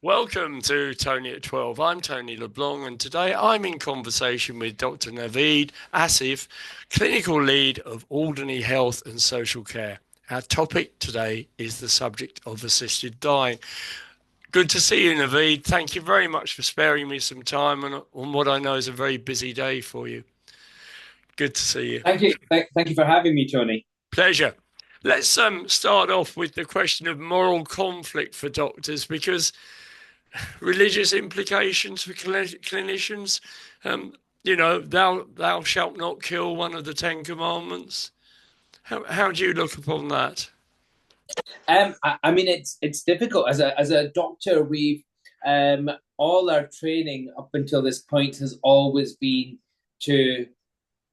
Welcome to Tony at 12. I'm Tony LeBlanc, and today I'm in conversation with Dr. Naveed Asif, clinical lead of Alderney Health and Social Care. Our topic today is the subject of assisted dying. Good to see you, Naveed. Thank you very much for sparing me some time on what I know is a very busy day for you. Good to see you. Thank you. Thank you for having me, Tony. Pleasure. Let's start off with the question of moral conflict for doctors, because religious implications for clinicians. Thou shalt not kill, one of the Ten Commandments. How do you look upon that? I mean, it's difficult as a doctor. We've all our training up until this point has always been to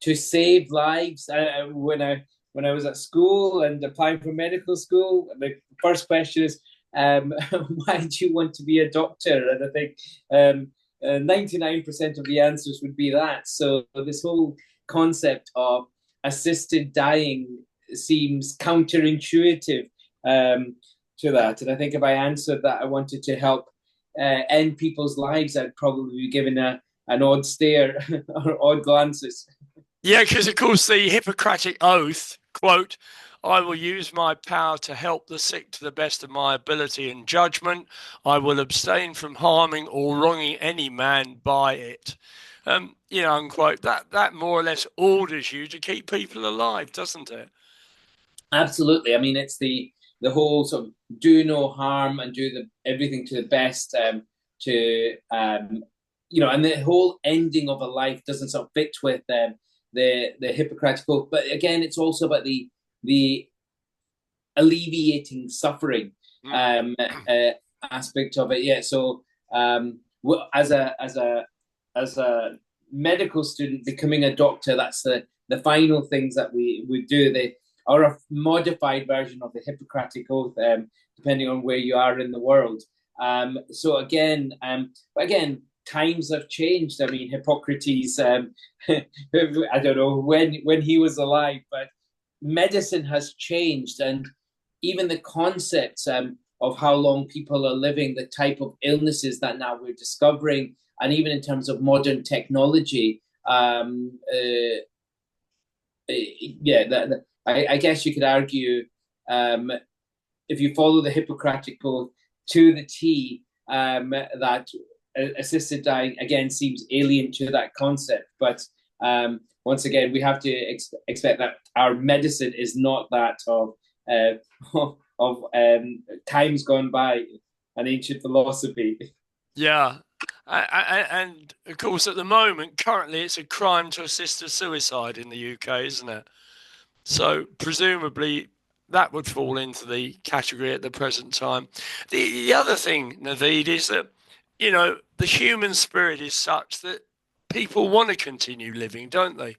save lives. When I was at school and applying for medical school, the first question is, why do you want to be a doctor? And I think 99% of the answers would be that. So this whole concept of assisted dying seems counterintuitive to that. And I think if I answered that I wanted to help end people's lives, I'd probably be given an odd stare or odd glances. Yeah, because of course the Hippocratic Oath, quote, I will use my power to help the sick to the best of my ability and judgment. I will abstain from harming or wronging any man by it. Unquote. That more or less orders you to keep people alive, doesn't it? Absolutely. I mean, it's the whole sort of do no harm and do everything to the best. And the whole ending of a life doesn't sort of fit with the Hippocratic Oath. But again, it's also about the alleviating suffering aspect of it. Yeah. So as a medical student becoming a doctor, that's the final things that we would do. They are a modified version of the Hippocratic Oath, depending on where you are in the world. So again, times have changed. I mean, Hippocrates, I don't know when he was alive, but medicine has changed, and even the concepts of how long people are living, the type of illnesses that now we're discovering, and even in terms of modern technology, I guess you could argue, if you follow the Hippocratic Oath to the T, that assisted dying again seems alien to that concept. But once again, we have to expect that our medicine is not that of times gone by and ancient philosophy. Yeah. And of course, at the moment, currently, it's a crime to assist a suicide in the UK, isn't it? So presumably that would fall into the category at the present time. The other thing, Naveed, is that, the human spirit is such that people want to continue living, don't they?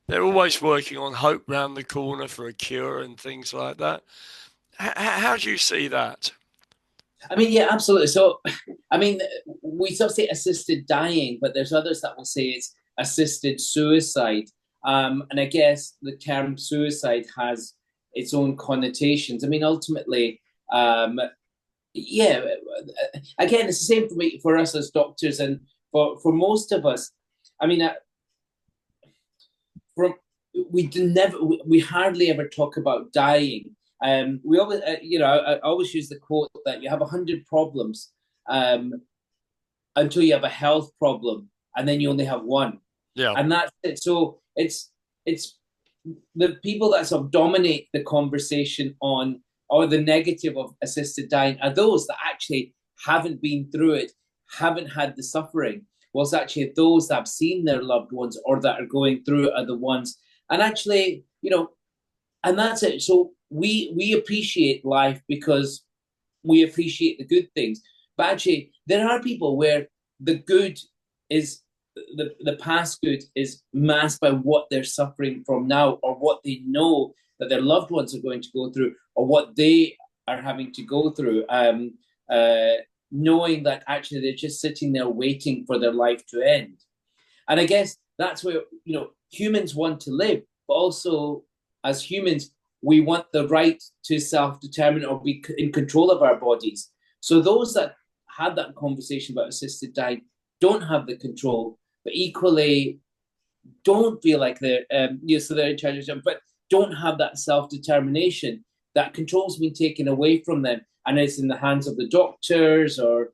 They're always working on hope round the corner for a cure and things like that. How do you see that? I mean, yeah, absolutely. So, I mean, we sort of say assisted dying, but there's others that will say it's assisted suicide. And I guess the term suicide has its own connotations. I mean, ultimately, yeah, again, it's the same for us as doctors, and for most of us. I mean, we hardly ever talk about dying. We always, I always use the quote that you have 100 problems until you have a health problem, and then you only have one. Yeah. And that's it. So it's the people that sort of dominate the conversation on, or the negative of assisted dying, are those that actually haven't been through it, haven't had the suffering. Whilst actually those that have seen their loved ones or that are going through it are the ones. And actually, and that's it. So we appreciate life because we appreciate the good things. But actually, there are people where the good is, the past good is masked by what they're suffering from now, or what they know that their loved ones are going to go through, or what they are having to go through, knowing that actually they're just sitting there waiting for their life to end. And I guess that's where, humans want to live, but also as humans, we want the right to self-determine or be in control of our bodies. So those that had that conversation about assisted dying don't have the control, but equally don't feel like they're so they're in charge of them, but don't have that self-determination. That control's been taken away from them, and it's in the hands of the doctors or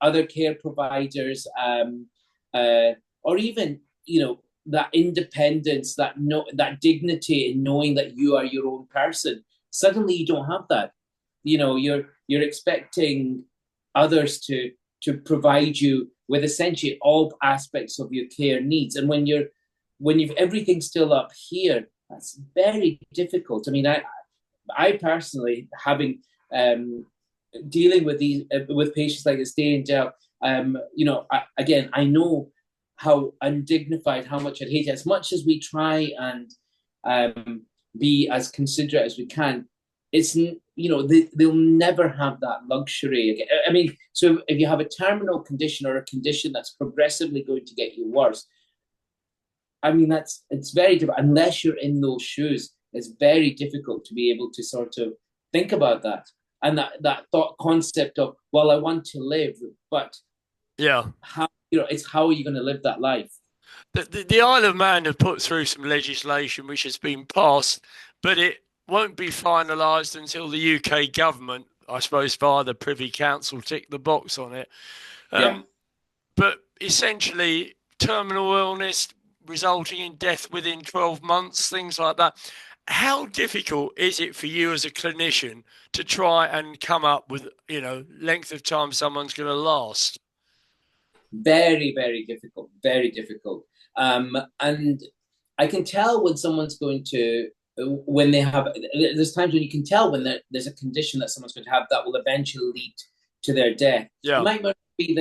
other care providers, or even that independence, that dignity in knowing that you are your own person. Suddenly, you don't have that. You're expecting others to provide you with essentially all aspects of your care needs, and when you've everything still up here, that's very difficult. I mean, I personally, having dealing with these with patients like this day in day out, I know how undignified, how much I'd hate it. As much as we try and be as considerate as we can, it's they'll never have that luxury again. I mean, so if you have a terminal condition or a condition that's progressively going to get you worse, I mean, it's very difficult. Unless you're in those shoes, it's very difficult to be able to sort of think about that. And that thought concept of, well, I want to live, but Yeah. it's how are you going to live that life? The Isle of Man have put through some legislation which has been passed, but it won't be finalised until the UK government, I suppose, via the Privy Council, tick the box on it. Yeah. But essentially, terminal illness resulting in death within 12 months, things like that. How difficult is it for you as a clinician to try and come up with, length of time someone's going to last? Very, very difficult. Very difficult. And I can tell when someone's going to, when they have, there's times when you can tell when there's a condition that someone's going to have that will eventually lead to their death. Yeah. It might not be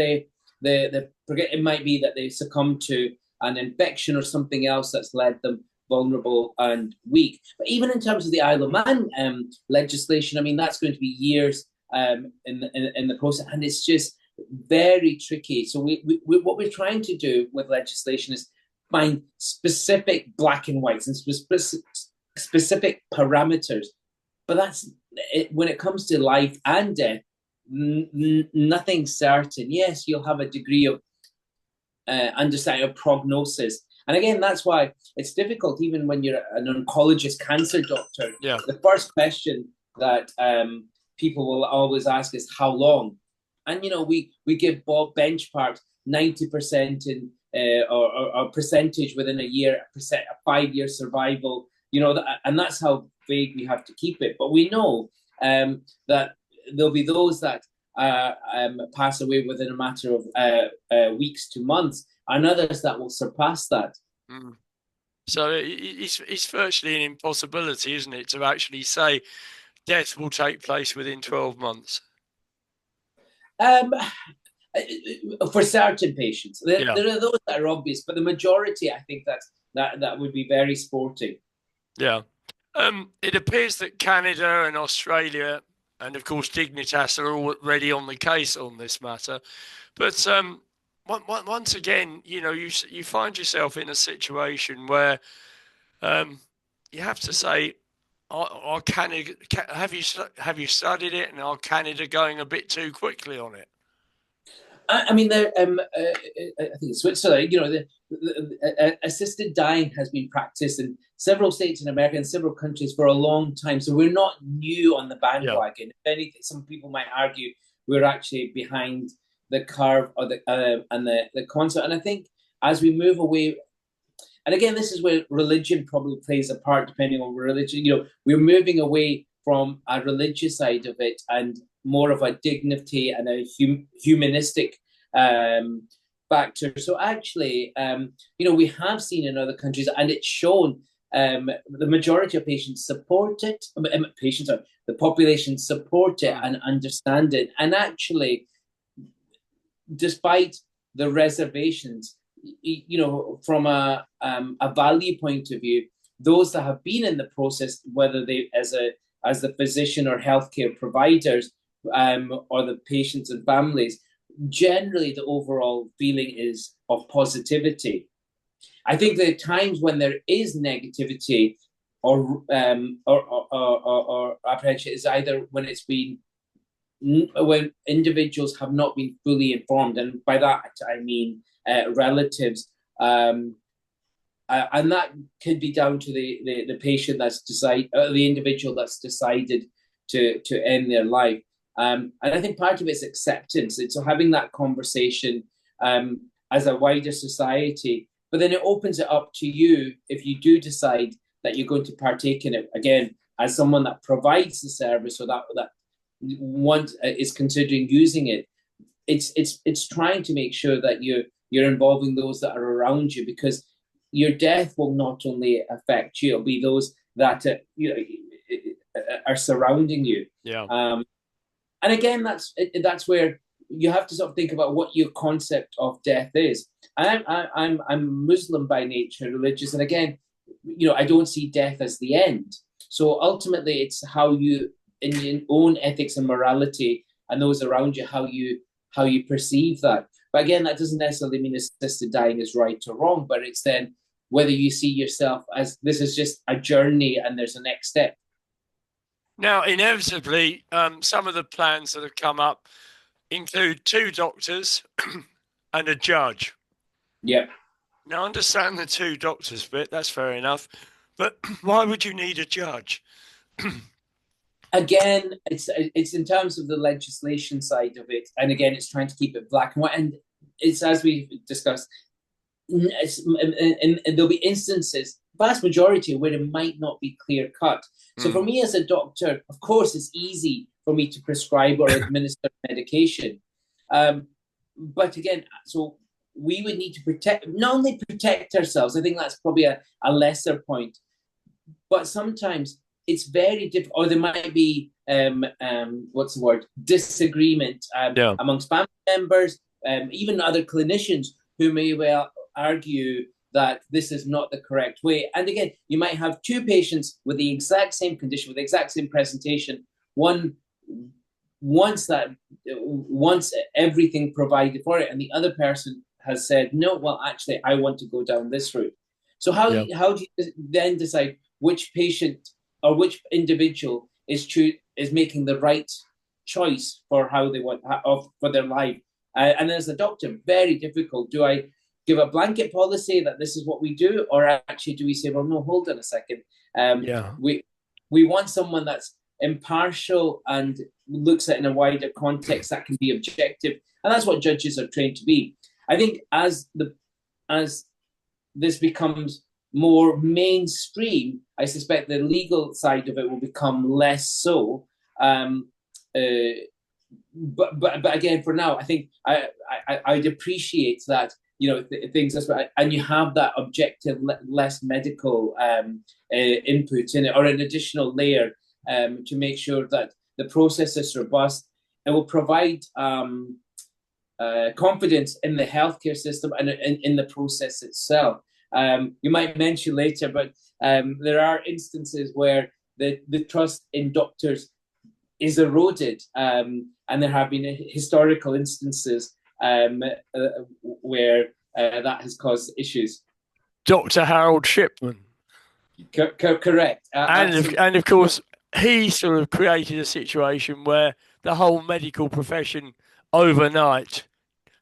it might be that they succumb to an infection or something else that's led them vulnerable and weak. But even in terms of the Isle of Man legislation, I mean, that's going to be years in the process, and it's just very tricky. So what we're trying to do with legislation is find specific black and whites and specific parameters. But that's it, when it comes to life and death, nothing's certain. Yes, you'll have a degree of understanding of prognosis. And again, that's why it's difficult, even when you're an oncologist, cancer doctor. Yeah. The first question that people will always ask is, how long? And, we give Bob benchmarks 90% in or percentage within a year, a 5-year survival, and that's how vague we have to keep it. But we know that there'll be those that pass away within a matter of weeks to months, and others that will surpass that. Mm. So it's virtually an impossibility, isn't it, to actually say death will take place within 12 months? For certain patients, there Yeah. are those that are obvious, but the majority, I think that would be very sporting. Yeah. It appears that Canada and Australia, and of course Dignitas, are already on the case on this matter. But once again, you find yourself in a situation where you have to say, are Canada, have you studied it, and are Canada going a bit too quickly on it? I mean, I think Switzerland, assisted dying has been practiced in several states in America and several countries for a long time. So we're not new on the bandwagon. Yeah. If anything, some people might argue we're actually behind the curve or the concept. And I think as we move away, and again, this is where religion probably plays a part, depending on religion. We're moving away from a religious side of it and more of a dignity and a humanistic factor. So actually, we have seen in other countries, and it's shown the majority of patients support it. The population support it and understand it. And actually, despite the reservations, from a value point of view, those that have been in the process, whether they as the physician or healthcare providers, or the patients and families, generally the overall feeling is of positivity. I think there are times when there is negativity or apprehension is either when it's been when individuals have not been fully informed, and by that I mean relatives, and that could be down to the patient that's the individual that's decided to end their life. And I think part of it's acceptance. It's having that conversation as a wider society, but then it opens it up to you if you do decide that you're going to partake in it again as someone that provides the service or that one is considering using it. It's trying to make sure that you're involving those that are around you, because your death will not only affect you, it'll be those that are surrounding you. Yeah. And again, that's where you have to sort of think about what your concept of death is. And I'm Muslim by nature, religious, and again, I don't see death as the end. So ultimately, it's how you, in your own ethics and morality, and those around you, how you perceive that. But again, that doesn't necessarily mean assisted dying is right or wrong, but it's then whether you see yourself as this is just a journey and there's a next step. Now, inevitably, some of the plans that have come up include 2 doctors and a judge. Yeah. Now, understand the 2 doctors bit, that's fair enough. But why would you need a judge? Again, it's in terms of the legislation side of it. And again, it's trying to keep it black and white. And it's, as we discussed, and there'll be instances, vast majority, where it might not be clear cut. So for me as a doctor, of course, it's easy for me to prescribe or administer medication. But again, so we would need to not only protect ourselves, I think that's probably a lesser point, but sometimes it's very difficult, or there might be, what's the word, disagreement amongst family members, even other clinicians who may well argue that this is not the correct way. And again, you might have 2 patients with the exact same condition, with the exact same presentation. One wants everything provided for it, and the other person has said, no, well, actually, I want to go down this route. So how do you then decide which patient or which individual is making the right choice for how they want for their life? And as a doctor, very difficult. Do I give a blanket policy that this is what we do, or actually do we say, well, no, hold on a second. We want someone that's impartial and looks at it in a wider context that can be objective, and that's what judges are trained to be. I think as this becomes more mainstream, I suspect the legal side of it will become less so. But again, for now, I think I'd appreciate that, things as well, and you have that objective, less medical input in it, or an additional layer to make sure that the process is robust. It will provide confidence in the healthcare system and in the process itself. You might mention later, but there are instances where the trust in doctors is eroded, and there have been historical instances where that has caused issues. Dr. Harold Shipman. Correct. And of course, he sort of created a situation where the whole medical profession overnight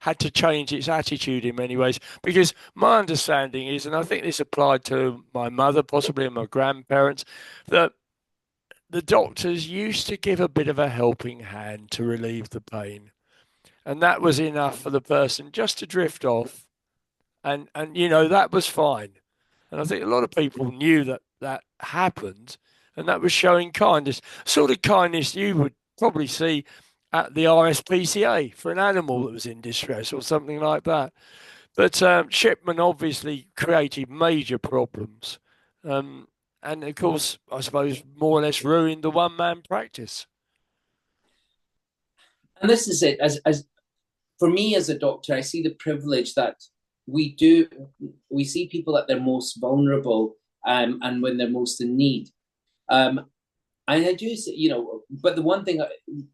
had to change its attitude in many ways. Because my understanding is, and I think this applied to my mother, possibly, and my grandparents, that the doctors used to give a bit of a helping hand to relieve the pain. And that was enough for the person just to drift off. And that was fine. And I think a lot of people knew that happened, and that was showing kindness. Sort of kindness you would probably see at the RSPCA for an animal that was in distress or something like that. But Shipman obviously created major problems. And of course, I suppose more or less ruined the one-man practice. And this is it. As for me as a doctor, I see the privilege that we see people at their most vulnerable, and when they're most in need. And I do see, but the one thing,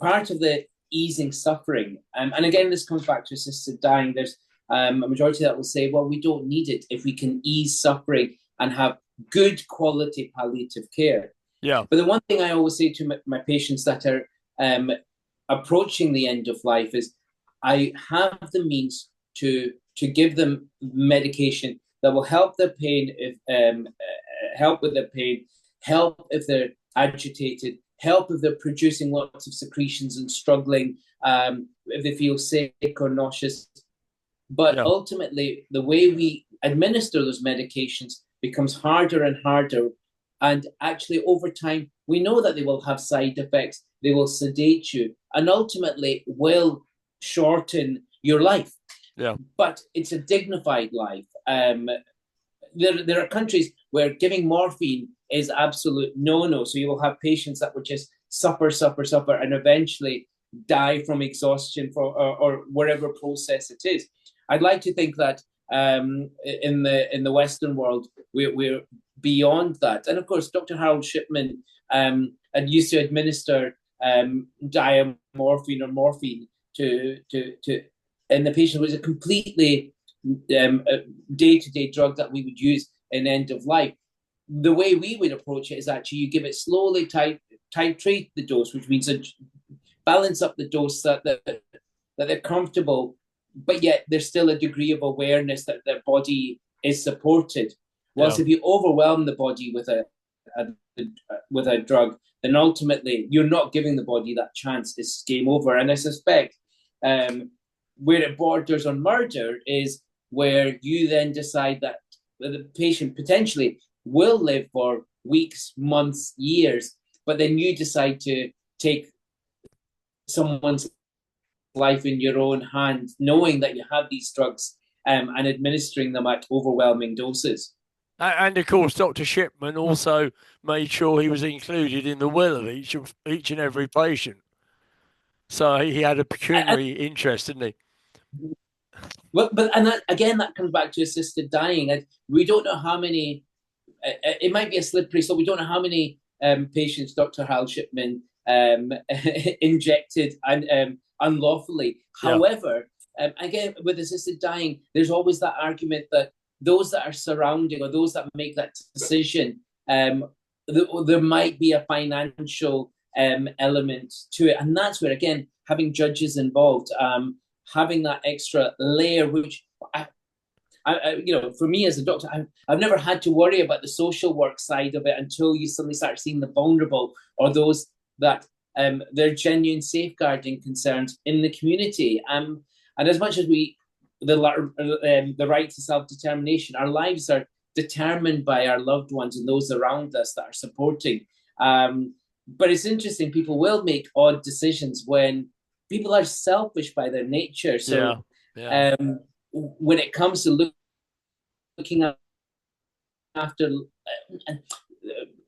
part of the easing suffering, and again, this comes back to assisted dying. There's a majority that will say, well, we don't need it if we can ease suffering and have good quality palliative care. Yeah. But the one thing I always say to my patients that are approaching the end of life is I have the means to give them medication that will help their pain, if help with their pain, help if they're agitated, help if they're producing lots of secretions and struggling, if they feel sick or nauseous. But Yeah. ultimately, the way we administer those medications becomes harder and harder. And actually, over time, we know that they will have side effects, they will sedate you, and ultimately will shorten your life. Yeah. But it's a dignified life. There are countries where giving morphine is absolute no-no. So you will have patients that would just suffer, and eventually die from exhaustion or whatever process it is. I'd like to think that in the Western world we're beyond that. And of course, Dr. Harold Shipman had used to administer diamorphine or morphine to and the patient was a completely day-to-day drug that we would use in end of life. The way we would approach it is actually you give it slowly, titrate the dose, which means balance up the dose that they're comfortable, but yet there's still a degree of awareness that their body is supported. Whilst Yeah. if you overwhelm the body with a drug, then ultimately you're not giving the body that chance. It's game over. And I suspect where it borders on murder is where you then decide that the patient potentially will live for weeks, months, years, but then you decide to take someone's life in your own hand, knowing that you have these drugs and administering them at overwhelming doses. And of course, Dr. Shipman also made sure he was included in the will of each and every patient. So he had a And, pecuniary interest, didn't he? but and that, again, that comes back to assisted dying. And we don't know how many. It might be a slippery slope. We don't know how many patients Dr. Hal Shipman injected and unlawfully. Yeah. However, again, with assisted dying, there's always that argument that those that are surrounding or those that make that decision, there might be a financial element to it, and that's where again having judges involved, having that extra layer, which for me as a doctor, I've never had to worry about the social work side of it until you suddenly start seeing the vulnerable or those that there are genuine safeguarding concerns in the community. And as much as the right to self-determination, our lives are determined by our loved ones and those around us that are supporting. But it's interesting, people will make odd decisions when people are selfish by their nature. Yeah. So Yeah. when it comes to looking after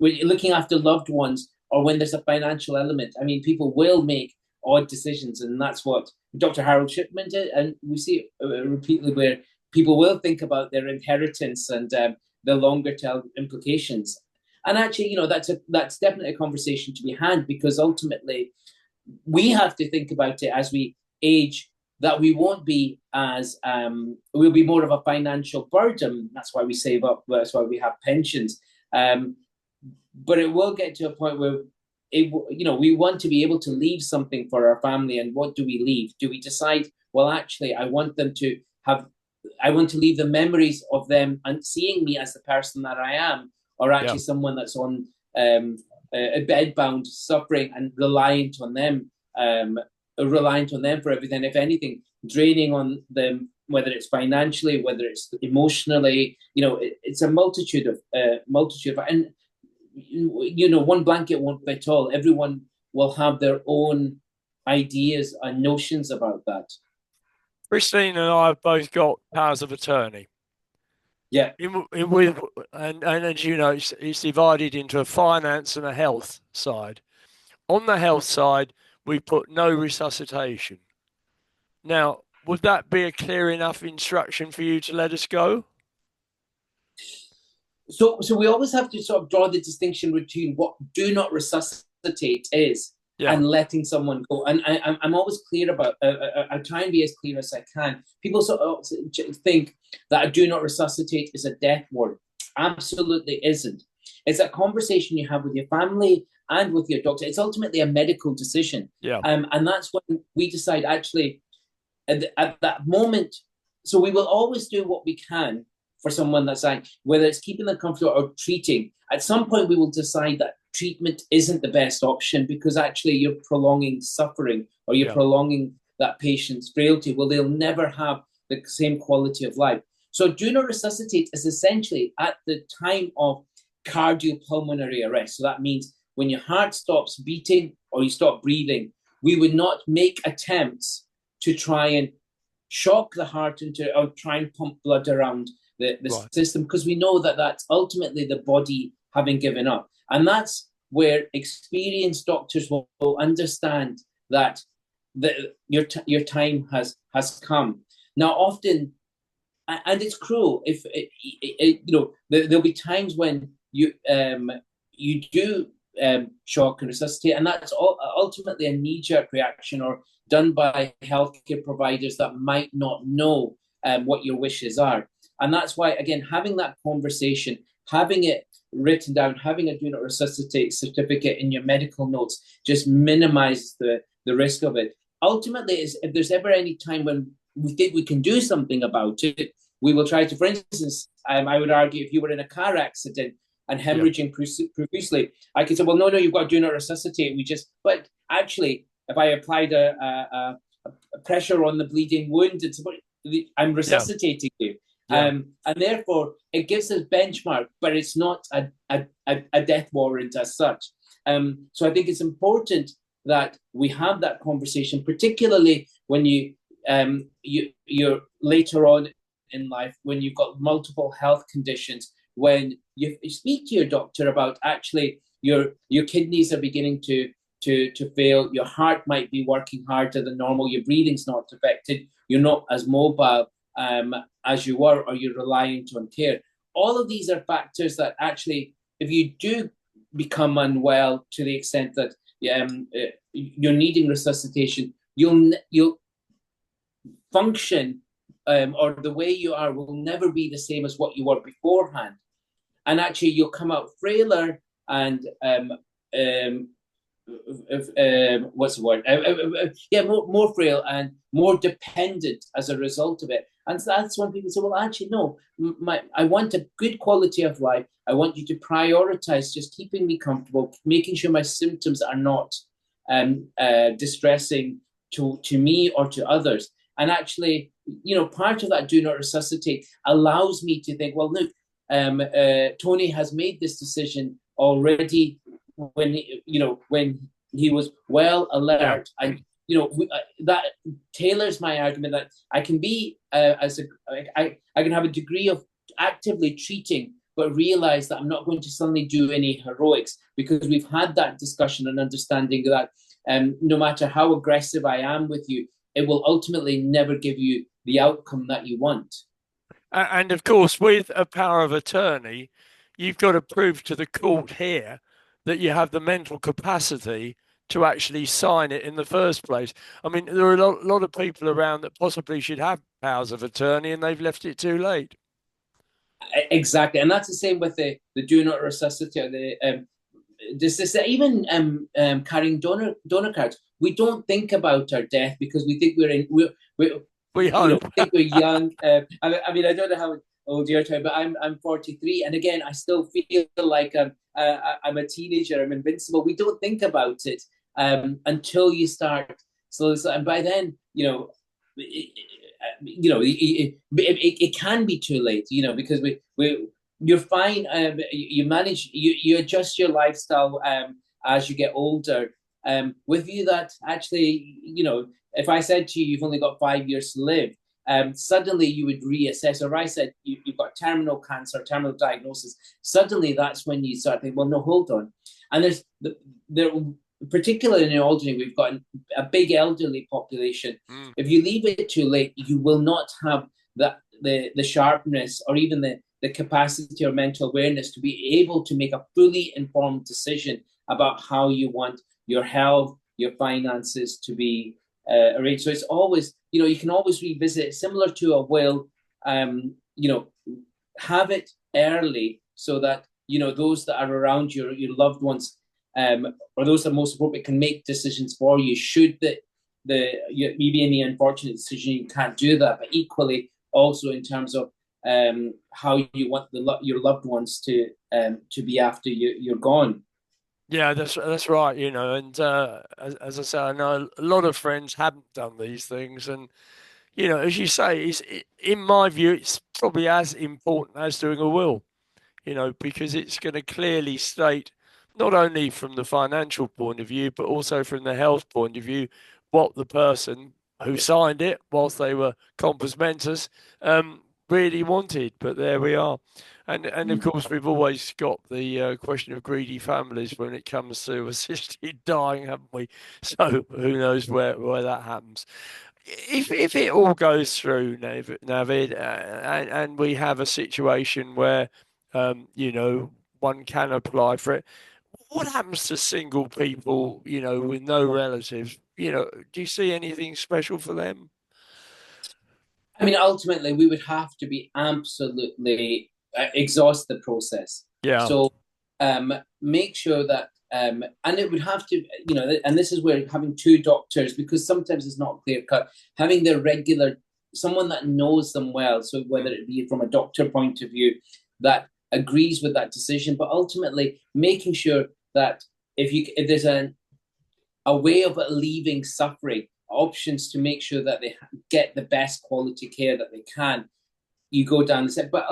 looking after loved ones, or when there's a financial element, I mean, people will make odd decisions, and that's what Dr. Harold Shipman did, and we see it repeatedly where people will think about their inheritance and the longer term implications. And actually, that's definitely a conversation to be had, because ultimately we have to think about it as we age, that we won't be as we'll be more of a financial burden. That's why we save up. That's why we have pensions. But it will get to a point where we want to be able to leave something for our family. And what do we leave? Do we decide, well, actually, I want to leave the memories of them and seeing me as the person that I am, or Yeah. actually someone that's on a bedbound, suffering, and reliant on them for everything. If anything, draining on them, whether it's financially, whether it's emotionally. It's a multitude of and one blanket won't fit all. Everyone will have their own ideas and notions about that. Christine and I have both got powers of attorney. Yeah. And as you know, it's divided into a finance and a health side. On the health side, we put no resuscitation. Now, would that be a clear enough instruction for you to let us go? So we always have to sort of draw the distinction between what do not resuscitate is Yeah. and letting someone go. And I'm always clear about. I try and be as clear as I can. People sort of think that a do not resuscitate is a death warrant. Absolutely isn't. It's a conversation you have with your family and with your doctor. It's ultimately a medical decision. Yeah. And that's when we decide actually at that moment. So we will always do what we can for someone that's dying, whether it's keeping them comfortable or treating. At some point, we will decide that treatment isn't the best option because actually you're prolonging suffering or you're prolonging that patient's frailty. Well, they'll never have the same quality of life. So do not resuscitate is essentially at the time of cardiopulmonary arrest. So that means when your heart stops beating or you stop breathing, we would not make attempts to try and shock the heart into or try and pump blood around the system, because we know that that's ultimately the body having given up. And that's where experienced doctors will understand that your time has come. Now, often, and it's cruel, if there'll be times when you do shock and resuscitate, and that's ultimately a knee-jerk reaction or done by healthcare providers that might not know what your wishes are. And that's why, again, having that conversation, having it written down, having a do not resuscitate certificate in your medical notes just minimizes the risk of it. Ultimately, if there's ever any time when we think we can do something about it, we will try to. For instance, I would argue if you were in a car accident and hemorrhaging profusely, I could say, well, no, you've got to do not resuscitate. But actually, if I applied a pressure on the bleeding wound, I'm resuscitating you. And therefore, it gives us benchmark, but it's not a death warrant as such. So I think it's important that we have that conversation, particularly when you're later on in life, when you've got multiple health conditions, when you speak to your doctor about actually your kidneys are beginning to fail, your heart might be working harder than normal, your breathing's not affected, you're not as mobile as you were, or you're reliant on care. All of these are factors that actually, if you do become unwell to the extent that you're needing resuscitation, you'll function or the way you are will never be the same as what you were beforehand. And actually, you'll come out frailer and what's the word? More frail and more dependent as a result of it. And so that's when people say, well, actually, no, I want a good quality of life. I want you to prioritize just keeping me comfortable, making sure my symptoms are not distressing to me or to others. And actually, part of that do not resuscitate allows me to think, well, look, Tony has made this decision already when he was well alert, and that tailors my argument that I can be I can have a degree of actively treating, but realize that I'm not going to suddenly do any heroics, because we've had that discussion and understanding that no matter how aggressive I am with you, it will ultimately never give you the outcome that you want. And of course, with a power of attorney, you've got to prove to the court here that you have the mental capacity to actually sign it in the first place. I mean, there are a lot of people around that possibly should have powers of attorney and they've left it too late. Exactly. And that's the same with the do not resuscitate, even carrying donor cards. We don't think about our death because we think we think we're young. I mean, I don't know how old you're, but I'm 43, and again, I still feel like I'm a teenager. I'm invincible. We don't think about it until you start. So, and by then, it can be too late. Because you're fine. You manage. You adjust your lifestyle as you get older. With you that actually, if I said to you, you've only got 5 years to live, suddenly you would reassess. Or I said, you've got terminal cancer, terminal diagnosis. Suddenly that's when you start thinking, well, no, hold on. And there, particularly in Alderney, we've got a big elderly population. If you leave it too late, you will not have the sharpness or even the capacity or mental awareness to be able to make a fully informed decision about how you want your health, your finances to be arranged. So it's always, you can always revisit it, similar to a will. Have it early so that those that are around you, your loved ones, or those that are most appropriate can make decisions for you. Should you be in the unfortunate decision, you can't do that. But equally, also in terms of how you want your loved ones to be after you're gone. Yeah, that's right. And as I say, I know a lot of friends haven't done these things, and as you say, in my view, it's probably as important as doing a will. Because it's going to clearly state, not only from the financial point of view, but also from the health point of view, what the person who signed it, whilst they were compos mentis, really wanted. But there we are. And of course, we've always got the question of greedy families when it comes to assisted dying, haven't we? So who knows where that happens. If it all goes through, Navid, and we have a situation where one can apply for it. What happens to single people, with no relatives? Do you see anything special for them? I mean, ultimately, we would have to be absolutely exhaust the process. Yeah. So make sure that, and it would have to, and this is where having two doctors, because sometimes it's not clear cut, having their regular, someone that knows them well. So whether it be from a doctor point of view that agrees with that decision, but ultimately making sure that if there's a way of alleviating suffering, options to make sure that they get the best quality care that they can, you go down the set. But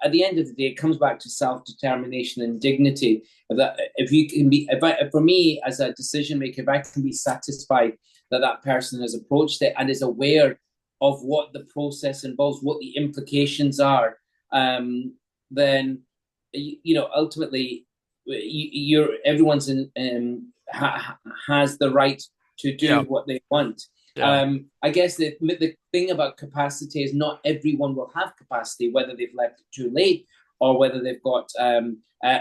at the end of the day, it comes back to self-determination and dignity. That if you can be, for me as a decision maker, if I can be satisfied that that person has approached it and is aware of what the process involves, what the implications are, then ultimately everyone's has the right to do Yeah. what they want. Yeah. I guess the thing about capacity is not everyone will have capacity, whether they've left it too late or whether they've got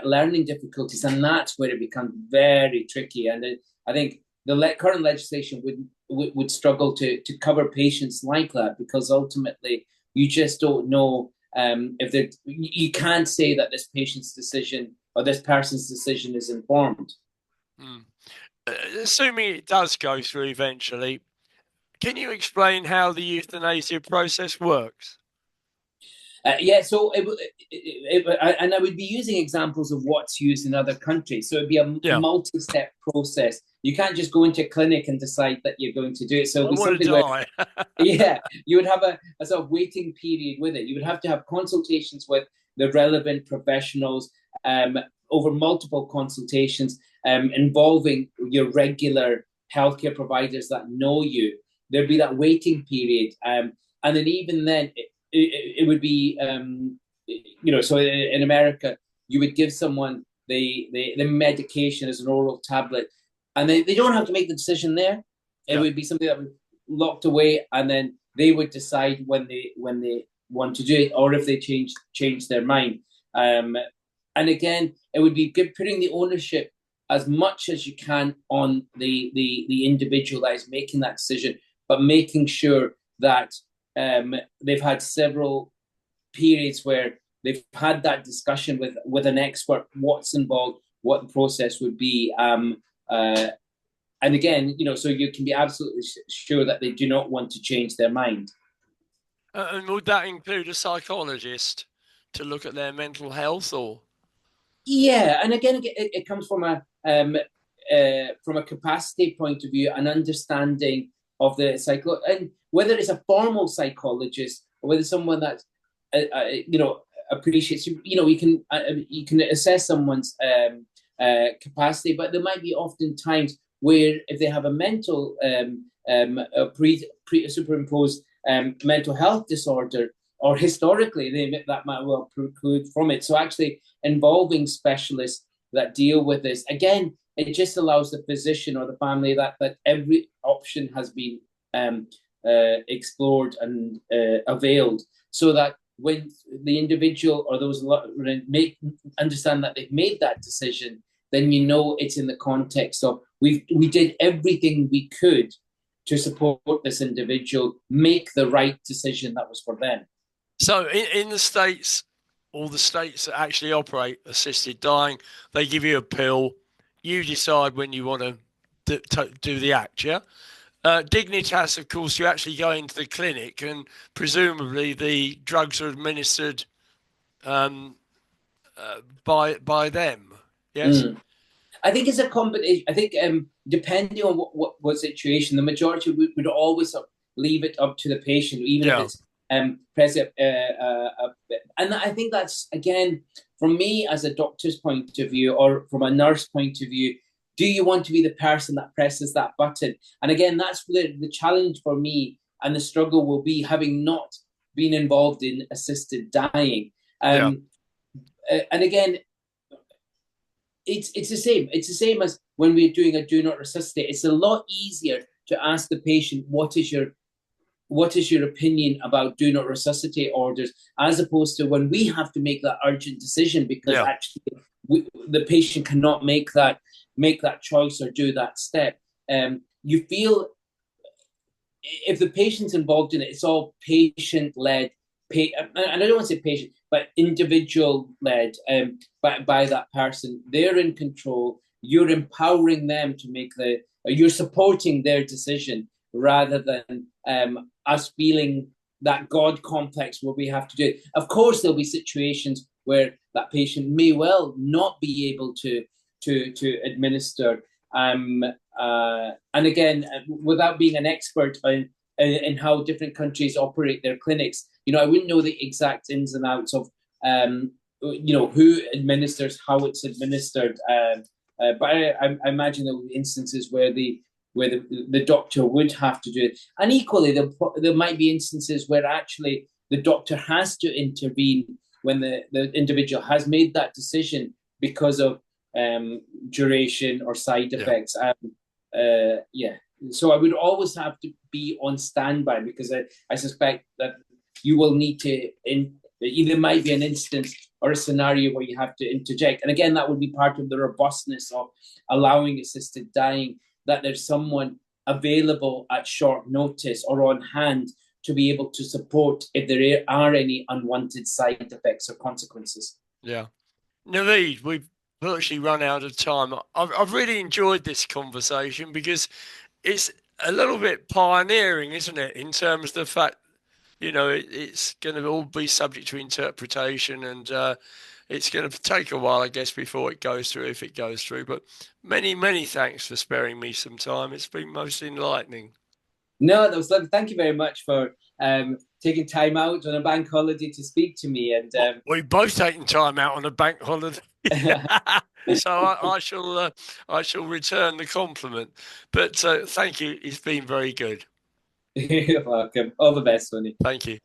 learning difficulties, and that's where it becomes very tricky. And I think the current legislation would struggle to cover patients like that, because ultimately you just don't know if you can't say that this patient's decision or this person's decision is informed. Mm. Assuming it does go through eventually, can you explain how the euthanasia process works? Yeah, so and I would be using examples of what's used in other countries. So it'd be a Yeah. multi-step process. You can't just go into a clinic and decide that you're going to do it. So I it'd be want to something where, die. yeah, you would have a sort of waiting period with it. You would have to have consultations with the relevant professionals over multiple consultations involving your regular healthcare providers that know you. There'd be that waiting period. And then even then, it would be, so in America, you would give someone the medication as an oral tablet, and they don't have to make the decision there. It Yeah. would be something that would locked away, and then they would decide when they want to do it, or if they change their mind. And again, it would be putting the ownership as much as you can on the individual that is making that decision, but making sure that they've had several periods where they've had that discussion with an expert, what's involved, what the process would be. And again, so you can be absolutely sure that they do not want to change their mind. And would that include a psychologist to look at their mental health, or? Yeah, and again, it comes from a capacity point of view, an understanding of the psycho, and whether it's a formal psychologist or whether someone that appreciates you can assess someone's capacity, but there might be often times where if they have a mental superimposed mental health disorder, or historically that might well preclude from it. So actually involving specialists that deal with this, again, it just allows the physician or the family that every option has been explored and availed, so that when the individual or those understand that they've made that decision, then it's in the context of we did everything we could to support this individual make the right decision that was for them. So in the States, all the states that actually operate assisted dying, they give you a pill you decide when you want to do the act, yeah? Dignitas, of course, you actually go into the clinic and presumably the drugs are administered um, by them. Yes. Mm. I think it's a combination. I think depending on what situation, the majority would always leave it up to the patient, even if Yeah. it's present. And I think that's, again, from me as a doctor's point of view or from a nurse point of view, do you want to be the person that presses that button? And again, that's the challenge for me, and the struggle will be having not been involved in assisted dying. Yeah. And again, it's the same. It's the same as when we're doing a do not resuscitate. It's a lot easier to ask the patient what is your opinion about do not resuscitate orders, as opposed to when we have to make that urgent decision because Yeah. actually the patient cannot make that choice or do that step. You feel if the patient's involved in it, it's all patient led. And I don't want to say patient, but individual led by that person. They're in control. You're empowering them to make you're supporting their decision rather than us feeling that God complex where we have to do it. Of course, there'll be situations where that patient may well not be able to administer. And again, without being an expert in how different countries operate their clinics, I wouldn't know the exact ins and outs of who administers, how it's administered. But I imagine there will be instances where the doctor would have to do it, and equally there might be instances where actually the doctor has to intervene when the individual has made that decision because of duration or side Yeah. effects. Yeah. So I would always have to be on standby because I suspect that you will need to either might be an instance or a scenario where you have to interject. And again, that would be part of the robustness of allowing assisted dying, that there's someone available at short notice or on hand to be able to support if there are any unwanted side effects or consequences. Yeah. Naveed, we've virtually run out of time. I've really enjoyed this conversation because it's a little bit pioneering, isn't it, in terms of the fact, it's going to all be subject to interpretation and it's going to take a while, I guess, before it goes through, if it goes through. But many, many thanks for sparing me some time. It's been most enlightening. No, that was lovely. Thank you very much for taking time out on a bank holiday to speak to me. And Well, we've both taken time out on a bank holiday. So I shall return the compliment. But thank you. It's been very good. you're welcome. All the best, Sonny. Thank you.